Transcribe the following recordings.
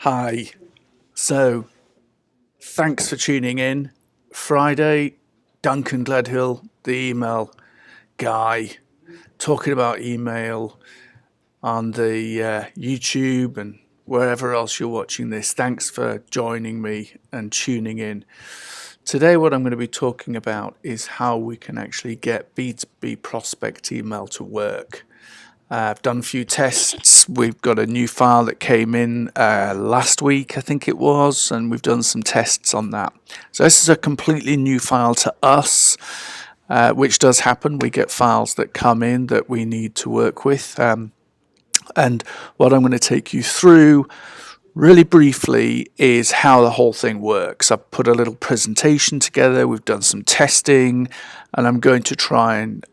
Hi. So, thanks for tuning in. Friday, Duncan Gledhill, the email guy, talking about email on the YouTube and wherever else you're watching this. Thanks for joining me and tuning in. Today, what I'm going to be talking about is how we can actually get B2B prospect email to work. I've done a few tests. We've got a new file that came in last week, I think it was, and we've done some tests on that. So this is a completely new file to us, which does happen. We get files that come in that we need to work with. And what I'm going to take you through really briefly is how the whole thing works. I've put a little presentation together, we've done some testing, and I'm going to try and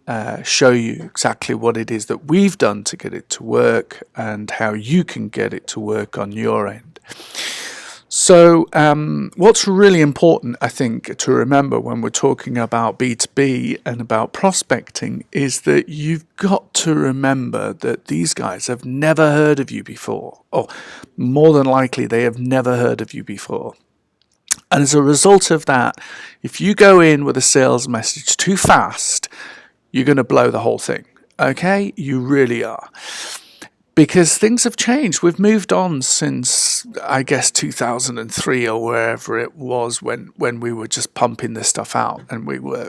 show you exactly what it is that we've done to get it to work and how you can get it to work on your end. So what's really important, I think, to remember when we're talking about B2B and about prospecting is that you've got to remember that these guys have never heard of you before, or more than likely they have never heard of you before. And as a result of that, if you go in with a sales message too fast, you're going to blow the whole thing. Okay? You really are. Because things have changed. We've moved on since, I guess, 2003 or wherever it was when we were just pumping this stuff out. And we were,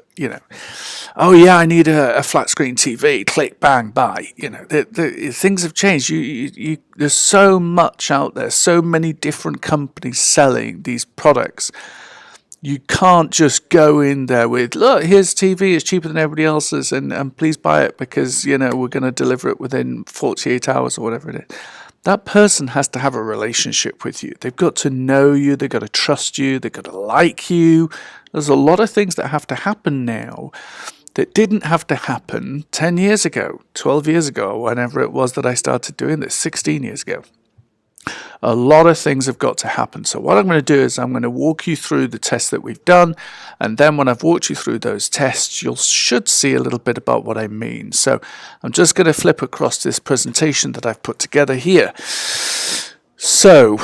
oh yeah, I need a flat screen TV. Click, bang, buy. Things have changed. There's so much out there, so many different companies selling these products. You can't just go in there with, look, here's TV, it's cheaper than everybody else's, and please buy it because, we're going to deliver it within 48 hours or whatever it is. That person has to have a relationship with you. They've got to know you, they've got to trust you, they've got to like you. There's a lot of things that have to happen now that didn't have to happen 10 years ago, 12 years ago, whenever it was that I started doing this, 16 years ago. A lot of things have got to happen. So what I'm going to do is I'm going to walk you through the tests that we've done. And then when I've walked you through those tests, you should see a little bit about what I mean. So I'm just going to flip across this presentation that I've put together here. So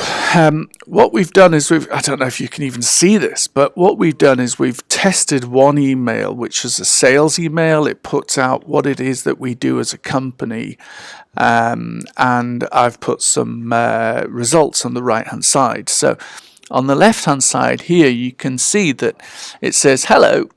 what we've done is I don't know if you can even see this, but what we've done is we've tested one email, which is a sales email. It puts out what it is that we do as a company. And I've put some results on the right-hand side. So on the left-hand side here, you can see that it says, hello.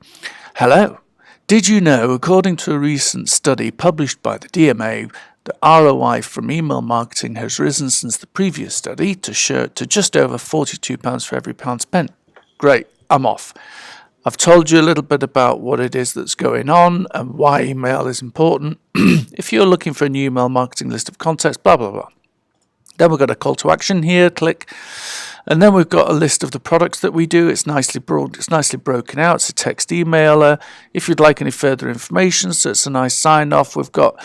Did you know, according to a recent study published by the DMA, the ROI from email marketing has risen since the previous study to just over £42 for every pound spent. Great, I'm off. I've told you a little bit about what it is that's going on and why email is important. If you're looking for a new email marketing list of contacts, blah, blah, blah. Then we've got a call to action here, click. And then we've got a list of the products that we do. It's nicely broad, it's nicely broken out. It's a text emailer. If you'd like any further information, so it's a nice sign off. We've got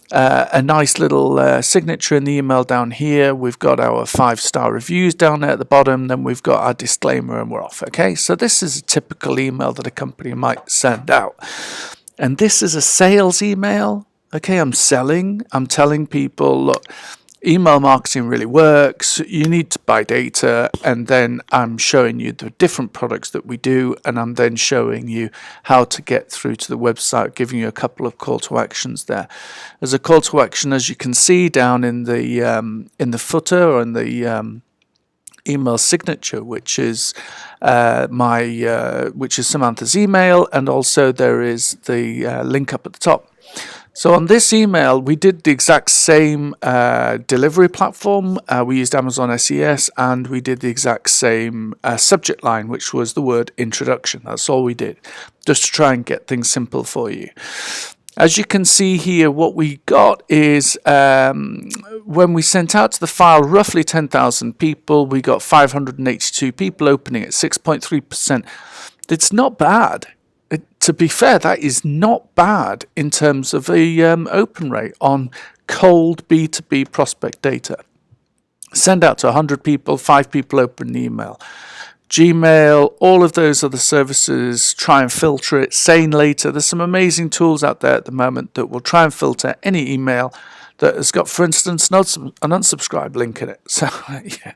a nice little signature in the email down here. We've got our 5-star reviews down there at the bottom. Then we've got our disclaimer and we're off. Okay, so this is a typical email that a company might send out. And this is a sales email. Okay, I'm selling. I'm telling people, look, email marketing really works. You need to buy data. And then I'm showing you the different products that we do. And I'm then showing you how to get through to the website, giving you a couple of call to actions there. As a call to action, as you can see down in the footer or in the email signature, which is which is Samantha's email, and also there is the link up at the top. So on this email, we did the exact same delivery platform. We used Amazon SES, and we did the exact same subject line, which was the word introduction. That's all we did, just to try and get things simple for you. As you can see here, what we got is when we sent out to the file roughly 10,000 people, we got 582 people opening at 6.3%. It's not bad. To be fair, that is not bad in terms of the open rate on cold B2B prospect data. Send out to 100 people, 5 people open the email. Gmail, all of those other services, try and filter it. Sane later, there's some amazing tools out there at the moment that will try and filter any email that has got, for instance, an unsubscribe link in it. So, yeah.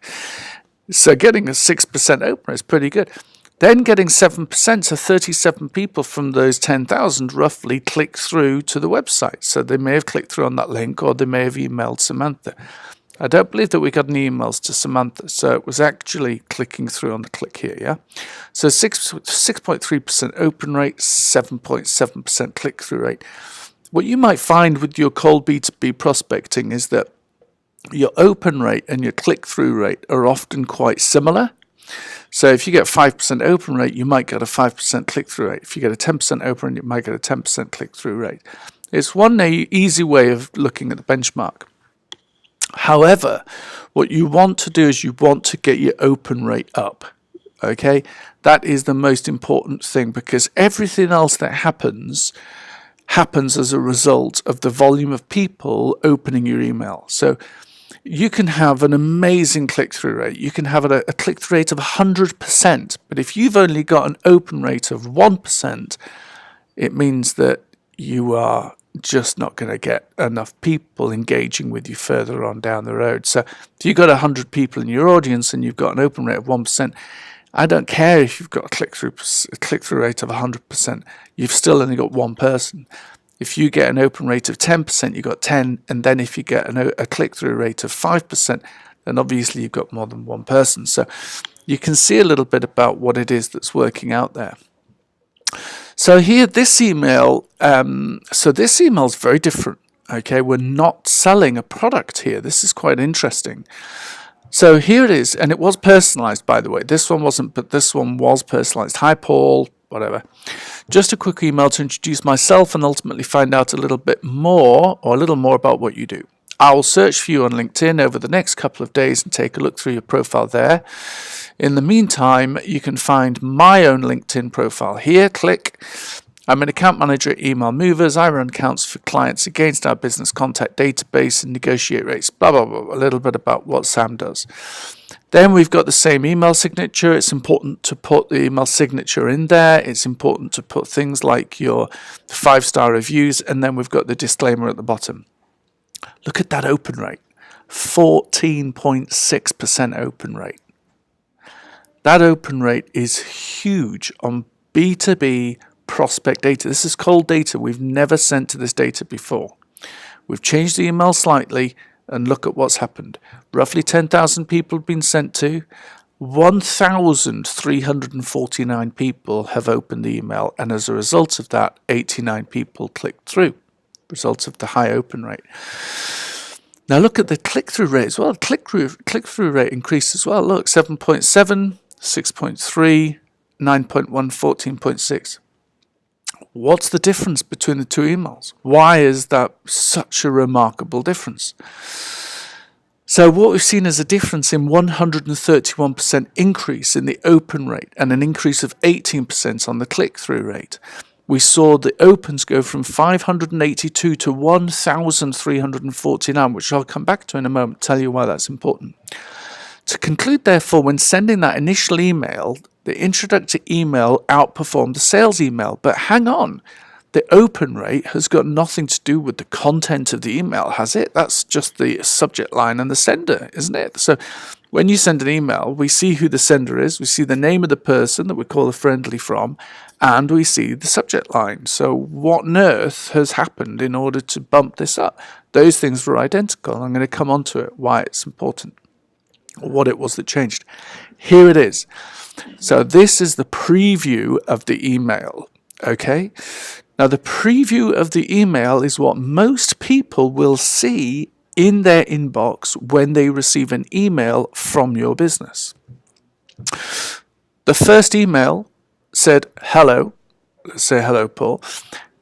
So getting a 6% open rate is pretty good. Then getting 7%, so 37 people from those 10,000 roughly click through to the website. So they may have clicked through on that link, or they may have emailed Samantha. I don't believe that we got any emails to Samantha, so it was actually clicking through on the click here, yeah? So 6.3% open rate, 7.7% click-through rate. What you might find with your cold B2B prospecting is that your open rate and your click-through rate are often quite similar. So if you get 5% open rate, you might get a 5% click-through rate. If you get a 10% open rate, you might get a 10% click-through rate. It's one easy way of looking at the benchmark. However, what you want to do is you want to get your open rate up. Okay, that is the most important thing, because everything else that happens as a result of the volume of people opening your email. So you can have an amazing click-through rate. You can have a click-through rate of 100%, but if you've only got an open rate of 1%, it means that you are just not going to get enough people engaging with you further on down the road. So if you've got 100 people in your audience and you've got an open rate of 1%, I don't care if you've got a click-through rate of 100%. You've still only got one person. If you get an open rate of 10%, you've got 10. And then if you get a click-through rate of 5%, then obviously you've got more than one person. So you can see a little bit about what it is that's working out there. So here, this email, this email is very different. Okay, we're not selling a product here. This is quite interesting. So here it is, and it was personalized, by the way. This one wasn't, but this one was personalized. Hi, Paul, whatever. Just a quick email to introduce myself and ultimately find out a little bit more, or a little more about what you do. I will search for you on LinkedIn over the next couple of days and take a look through your profile there. In the meantime, you can find my own LinkedIn profile here. Click. I'm an account manager at Email Movers. I run accounts for clients against our business contact database and negotiate rates, blah, blah, blah, a little bit about what Sam does. Then we've got the same email signature. It's important to put the email signature in there. It's important to put things like your 5-star reviews, and then we've got the disclaimer at the bottom. Look at that open rate, 14.6% open rate. That open rate is huge on B2B prospect data. This is cold data. We've never sent to this data before. We've changed the email slightly, and look at what's happened. Roughly 10,000 people have been sent to. 1,349 people have opened the email, and as a result of that, 89 people clicked through. Result of the high open rate. Now look at the click-through rate as well. Click-through rate increased as well. Look, 7.7, 6.3, 9.1, 14.6. What's the difference between the two emails? Why is that such a remarkable difference? So what we've seen is a difference in 131% increase in the open rate and an increase of 18% on the click-through rate. We saw the opens go from 582 to 1,349, which I'll come back to in a moment, tell you why that's important. To conclude, therefore, when sending that initial email, the introductory email outperformed the sales email. But hang on, the open rate has got nothing to do with the content of the email, has it? That's just the subject line and the sender, isn't it? So when you send an email, we see who the sender is, we see the name of the person that we call a friendly from, and we see the subject line. So what on earth has happened in order to bump this up? Those things were identical. I'm going to come on to it, why it's important, or what it was that changed. Here it is. So this is the preview of the email, okay? Now the preview of the email is what most people will see in their inbox when they receive an email from your business. The first email said, hello, let's say hello, Paul.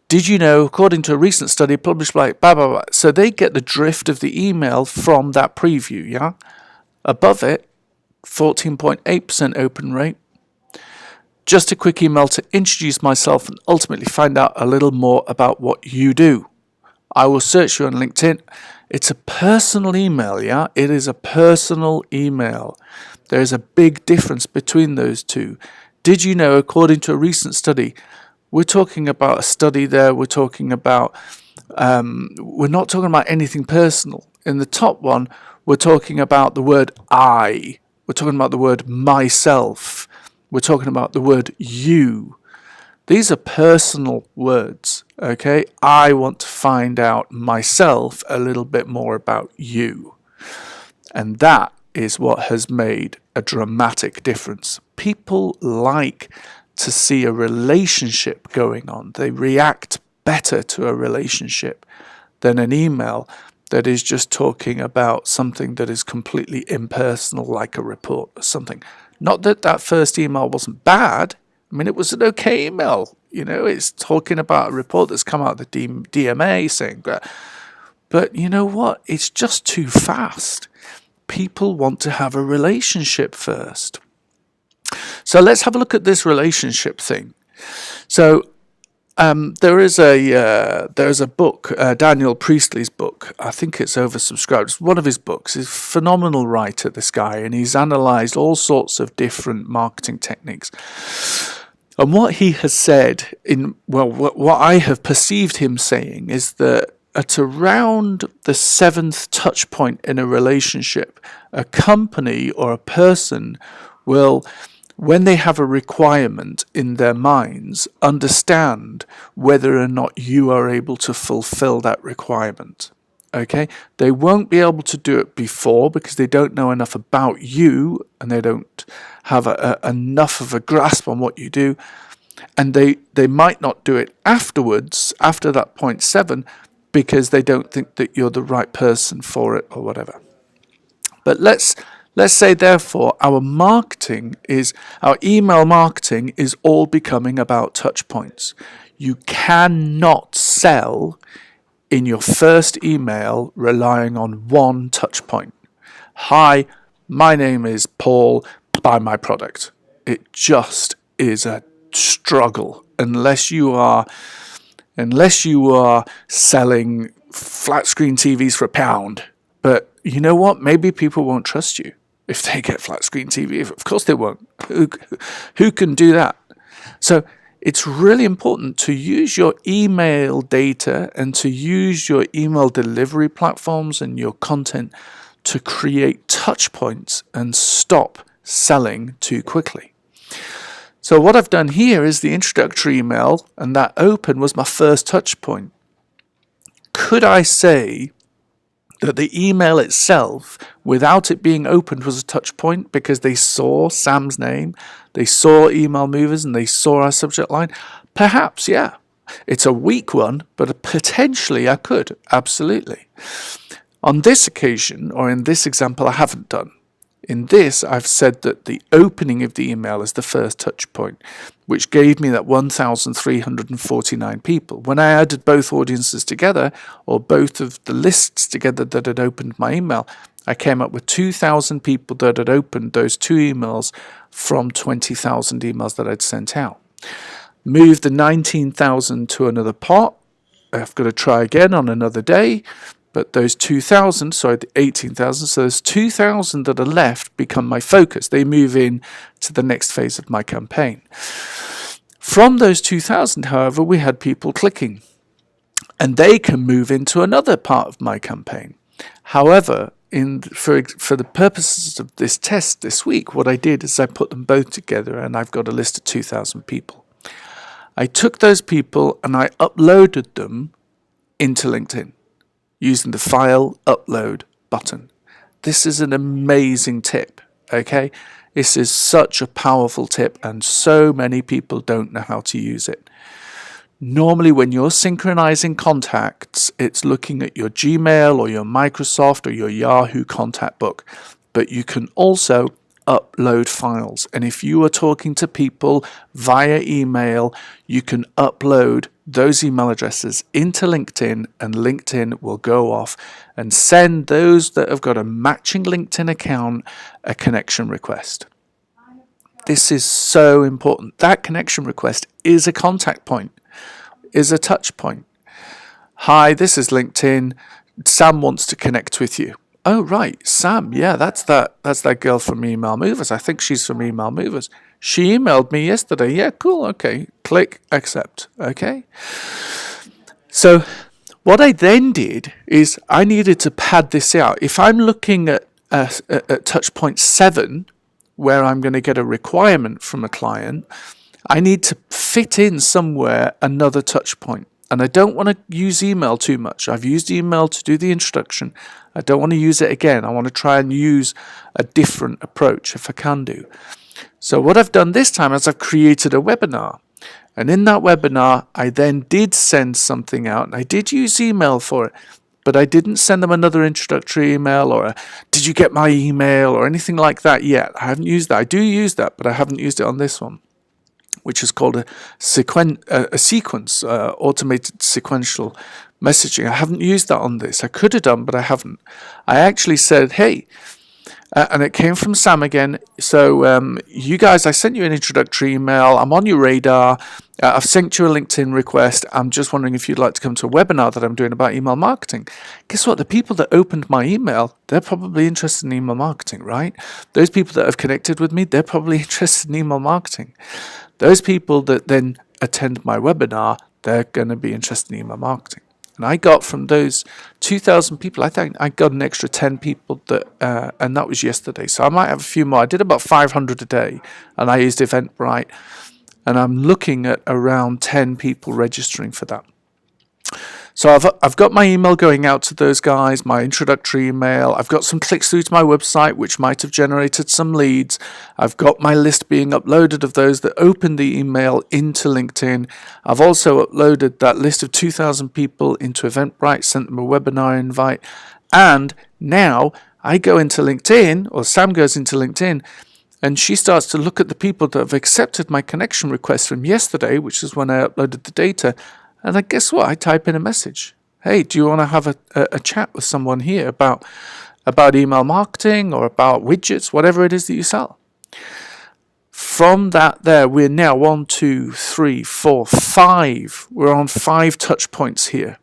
Did you know, according to a recent study published by blah, blah, blah. So they get the drift of the email from that preview, yeah? Above it, 14.8% open rate. Just a quick email to introduce myself and ultimately find out a little more about what you do. I will search you on LinkedIn. It's a personal email, yeah? It is a personal email. There is a big difference between those two. Did you know, according to a recent study, we're talking about a study there, we're talking about We're not talking about anything personal. In the top one, we're talking about the word I. We're talking about the word myself. We're talking about the word you. These are personal words, okay? I want to find out myself a little bit more about you. And that is what has made a dramatic difference. People like to see a relationship going on. They react better to a relationship than an email that is just talking about something that is completely impersonal, like a report or something. Not that that first email wasn't bad. I mean, it was an okay email. You know, it's talking about a report that's come out of the DMA saying that. But you know what? It's just too fast. People want to have a relationship first. So let's have a look at this relationship thing. So there's a book, Daniel Priestley's book. I think it's oversubscribed. It's one of his books. He's a phenomenal writer, this guy, and he's analysed all sorts of different marketing techniques. And what he has said what I have perceived him saying is that at around the 7th touch point in a relationship, a company or a person will, when they have a requirement in their minds, understand whether or not you are able to fulfill that requirement. Okay? They won't be able to do it before because they don't know enough about you and they don't have enough of a grasp on what you do. And they might not do it afterwards, after that point 7, because they don't think that you're the right person for it or whatever. But let's say, therefore, our email marketing is all becoming about touch points. You cannot sell in your first email relying on one touch point. Hi, my name is Paul, buy my product. It just is a struggle unless you are selling flat screen TVs for £1. But you know what? Maybe people won't trust you if they get flat screen TV. Of course they won't. Who can do that? So it's really important to use your email data and to use your email delivery platforms and your content to create touch points and stop selling too quickly. So what I've done here is the introductory email, and that open was my first touch point. Could I say that the email itself, without it being opened, was a touch point because they saw Sam's name, they saw Email Movers, and they saw our subject line? Perhaps, yeah. It's a weak one, but potentially I could, absolutely. On this occasion, or in this example, I haven't done. In this, I've said that the opening of the email is the first touch point, which gave me that 1,349 people. When I added both audiences together, or both of the lists together that had opened my email, I came up with 2,000 people that had opened those 2 emails from 20,000 emails that I'd sent out. Moved the 19,000 to another pot. I've got to try again on another day. But those 2,000, the 18,000, so those 2,000 that are left become my focus. They move in to the next phase of my campaign. From those 2,000, however, we had people clicking, and they can move into another part of my campaign. However, for the purposes of this test this week, what I did is I put them both together, and I've got a list of 2,000 people. I took those people and I uploaded them into LinkedIn, using the file upload button. This is an amazing tip, okay? This is such a powerful tip and so many people don't know how to use it. Normally when you're synchronizing contacts, it's looking at your Gmail or your Microsoft or your Yahoo contact book, but you can also upload files. And if you are talking to people via email, you can upload those email addresses into LinkedIn, and LinkedIn will go off and send those that have got a matching LinkedIn account a connection request. This is so important. That connection request is a contact point, is a touch point. Hi, this is LinkedIn. Sam wants to connect with you. Oh, right, Sam. Yeah, that's that girl from Email Movers. I think she's from Email Movers. She emailed me yesterday. Yeah, cool. Okay. Click accept. Okay. So What I then did is I needed to pad this out. If I'm looking at touch point 7, where I'm going to get a requirement from a client, I need to fit in somewhere another touch point. And I don't want to use email too much. I've used email to do the introduction. I don't want to use it again. I want to try and use a different approach if I can do. So what I've done this time is I've created a webinar. And in that webinar, I then did send something out. And I did use email for it. But I didn't send them another introductory email or did you get my email or anything like that yet. I haven't used that. I do use that, but I haven't used it on this one, which is called a sequence, automated sequential messaging. I haven't used that on this. I could have done, but I haven't. I actually said, hey, and it came from Sam again. So you guys, I sent you an introductory email. I'm on your radar. I've sent you a LinkedIn request. I'm just wondering if you'd like to come to a webinar that I'm doing about email marketing. Guess what? The people that opened my email, they're probably interested in email marketing, right? Those people that have connected with me, they're probably interested in email marketing. Those people that then attend my webinar, they're going to be interested in email marketing. And I got from those 2,000 people, I think I got an extra 10 people and that was yesterday. So I might have a few more. I did about 500 a day and I used Eventbrite and I'm looking at around 10 people registering for that. So I've got my email going out to those guys, my introductory email. I've got some clicks through to my website, which might have generated some leads. I've got my list being uploaded of those that opened the email into LinkedIn. I've also uploaded that list of 2,000 people into Eventbrite, sent them a webinar invite. And now I go into LinkedIn, or Sam goes into LinkedIn, and she starts to look at the people that have accepted my connection request from yesterday, which is when I uploaded the data. And I guess what? I type in a message. Hey, do you want to have a chat with someone here about email marketing or about widgets, whatever it is that you sell? From that there, we're now 1, 2, 3, 4, 5. We're on 5 touch points here.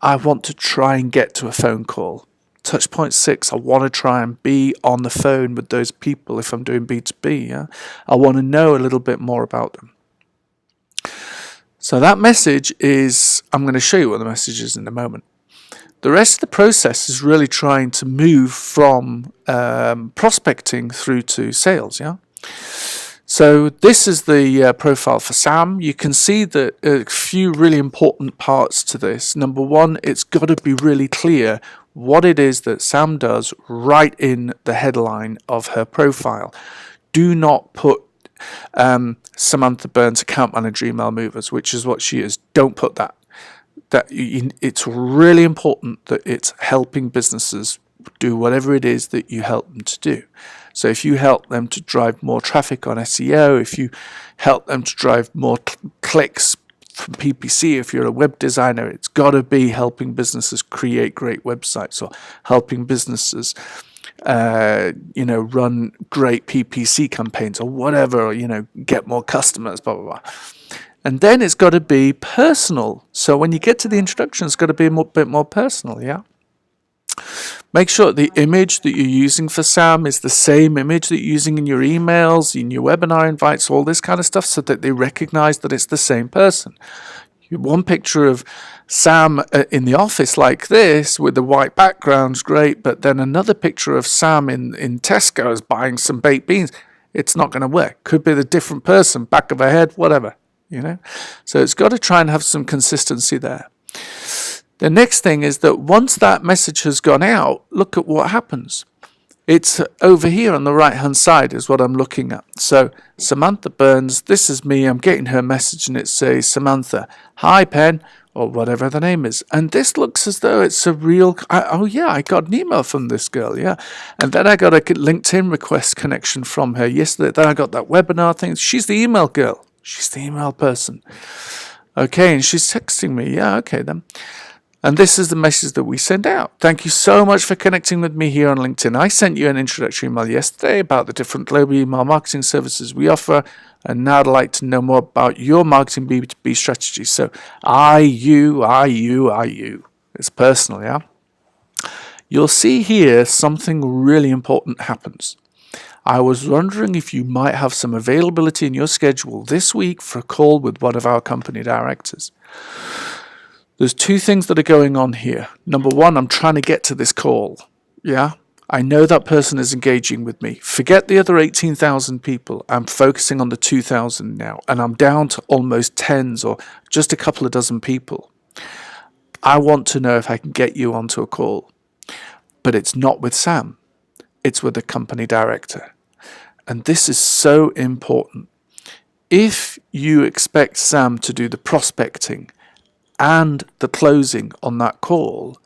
I want to try and get to a phone call. Touch point 6, I want to try and be on the phone with those people if I'm doing B2B. Yeah? I want to know a little bit more about them. So that message is, I'm going to show you what the message is in a moment. The rest of the process is really trying to move from prospecting through to sales. Yeah. So this is the profile for Sam. You can see that a few really important parts to this. Number one, it's got to be really clear what it is that Sam does right in the headline of her profile. Do not put Samantha Burns, account manager, email movers, which is what she is. Don't put that. It's really important that it's helping businesses do whatever it is that you help them to do. So if you help them to drive more traffic on SEO, if you help them to drive more clicks from PPC, if you're a web designer, it's got to be helping businesses create great websites or helping businesses run great PPC campaigns or whatever, get more customers, blah, blah, blah. And then it's got to be personal. So when you get to the introduction, it's got to be a bit more personal, yeah? Make sure the image that you're using for Sam is the same image that you're using in your emails, in your webinar invites, all this kind of stuff, so that they recognize that it's the same person. One picture of Sam in the office like this with the white background's great, but then another picture of Sam in Tesco's buying some baked beans, it's not going to work. Could be the different person, back of her head, whatever, So it's got to try and have some consistency there. The next thing is that once that message has gone out, look at what happens. It's over here on the right-hand side is what I'm looking at. So Samantha Burns, this is me. I'm getting her message and it says, Samantha, hi, Pen, or whatever the name is. And this looks as though it's a real, I got an email from this girl, yeah. And then I got a LinkedIn request connection from her yesterday. Then I got that webinar thing. She's the email girl. She's the email person. Okay, and she's texting me. Yeah, okay then. And this is the message that we send out. Thank you so much for connecting with me here on LinkedIn. I sent you an introductory email yesterday about the different global email marketing services we offer. And now I'd like to know more about your marketing B2B strategy. So you. It's personal, yeah? You'll see here something really important happens. I was wondering if you might have some availability in your schedule this week for a call with one of our company directors. There's two things that are going on here. Number one, I'm trying to get to this call. Yeah. I know that person is engaging with me. Forget the other 18,000 people. I'm focusing on the 2,000 now, and I'm down to almost tens or just a couple of dozen people. I want to know if I can get you onto a call, but it's not with Sam. It's with the company director. And this is so important. If you expect Sam to do the prospecting and the closing on that call,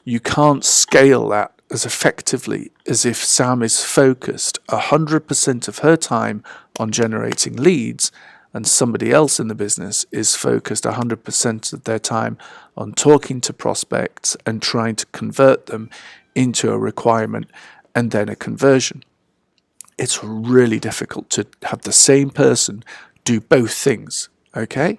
you can't scale that as effectively as if Sam is focused 100% of her time on generating leads and somebody else in the business is focused 100% of their time on talking to prospects and trying to convert them into a requirement and then a conversion. It's really difficult to have the same person do both things, okay?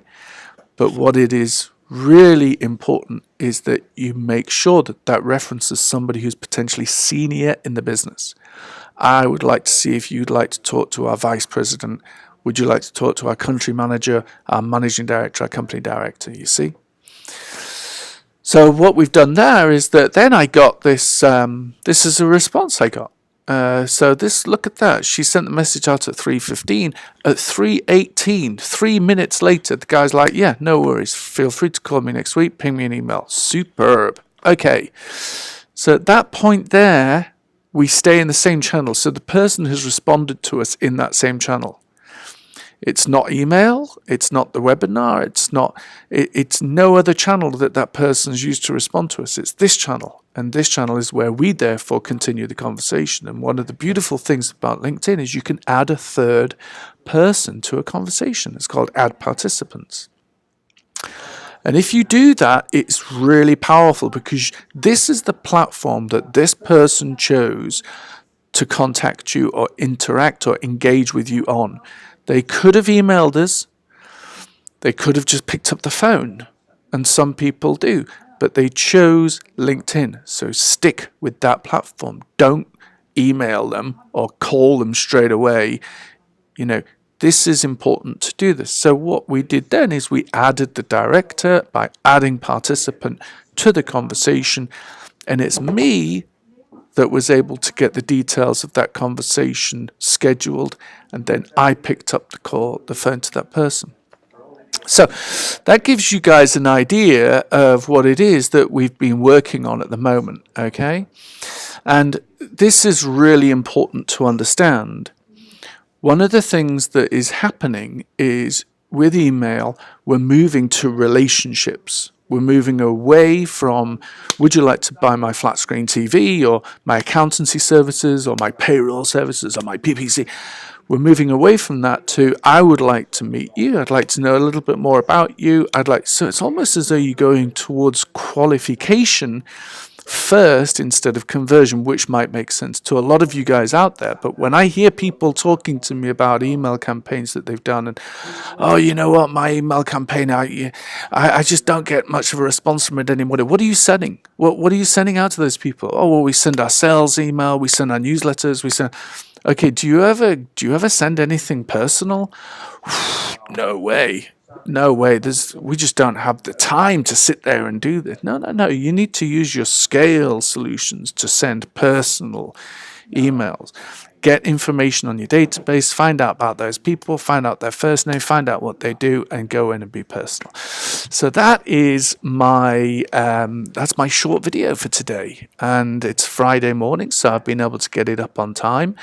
But what it is really important is that you make sure that that references somebody who's potentially senior in the business. I would like to see if you'd like to talk to our vice president. Would you like to talk to our country manager, our managing director, our company director, you see? So what we've done there is that then I got this, this is a response I got. So this, look at that. She sent the message out at 3:15. At 3:18, 3 minutes later, the guy's like, yeah, no worries. Feel free to call me next week. Ping me an email. Superb. Okay. So at that point there, we stay in the same channel. So the person has responded to us in that same channel. It's not email. It's not the webinar. It's no other channel that that person's used to respond to us. It's this channel. And this channel is where we therefore continue the conversation. And one of the beautiful things about LinkedIn is you can add a third person to a conversation. It's called add participants. And if you do that, it's really powerful because this is the platform that this person chose to contact you or interact or engage with you on. They could have emailed us. They could have just picked up the phone. And some people do. But they chose LinkedIn. So stick with that platform. Don't email them or call them straight away. You know, this is important to do this. So what we did then is we added the director by adding participant to the conversation. And it's me that was able to get the details of that conversation scheduled, and then I picked up the phone to that person. So that gives you guys an idea of what it is that we've been working on at the moment, okay? And this is really important to understand. One of the things that is happening is with email, we're moving to relationships. We're moving away from, would you like to buy my flat screen TV or my accountancy services or my payroll services or my PPC? We're moving away from that to, I would like to meet you. I'd like to know a little bit more about you. So it's almost as though you're going towards qualification first instead of conversion, which might make sense to a lot of you guys out there. But when I hear people talking to me about email campaigns that they've done and, oh, you know what, my email campaign, I just don't get much of a response from it anymore. What are you sending? What are you sending out to those people? Oh, well, we send our sales email, we send our newsletters, we send... Okay, do you ever send anything personal? No way. No way. We just don't have the time to sit there and do this. No. You need to use your scale solutions to send personal emails. Get information on your database, find out about those people, find out their first name, find out what they do, and go in and be personal. So that is that's my short video for today. And it's Friday morning, so I've been able to get it up on time.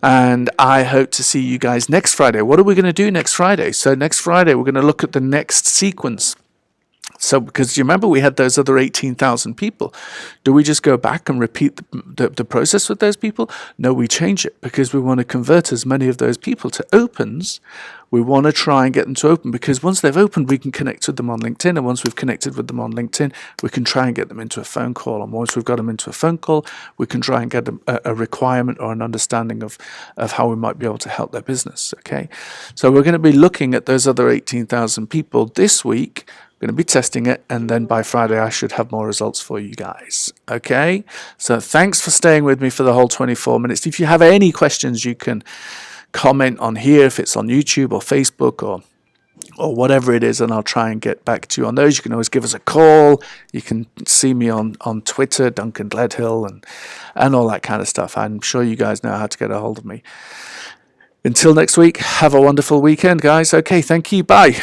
And I hope to see you guys next Friday. What are we going to do next Friday? So next Friday, we're going to look at the next sequence. So, because you remember we had those other 18,000 people. Do we just go back and repeat the process with those people? No, we change it because we want to convert as many of those people to opens. We want to try and get them to open because once they've opened, we can connect with them on LinkedIn. And once we've connected with them on LinkedIn, we can try and get them into a phone call. And once we've got them into a phone call, we can try and get them a requirement or an understanding of how we might be able to help their business. Okay. So we're going to be looking at those other 18,000 people this week. Going to be testing it, and then by Friday I should have more results for you guys. Okay, so thanks for staying with me for the whole 24 minutes. If you have any questions, you can comment on here if it's on YouTube or Facebook or whatever it is, and I'll try and get back to you on those. You can always give us a call. You can see me on Twitter, Duncan Gledhill, and all that kind of stuff. I'm sure you guys know how to get a hold of me. Until next week, have a wonderful weekend, guys. Okay, thank you. Bye.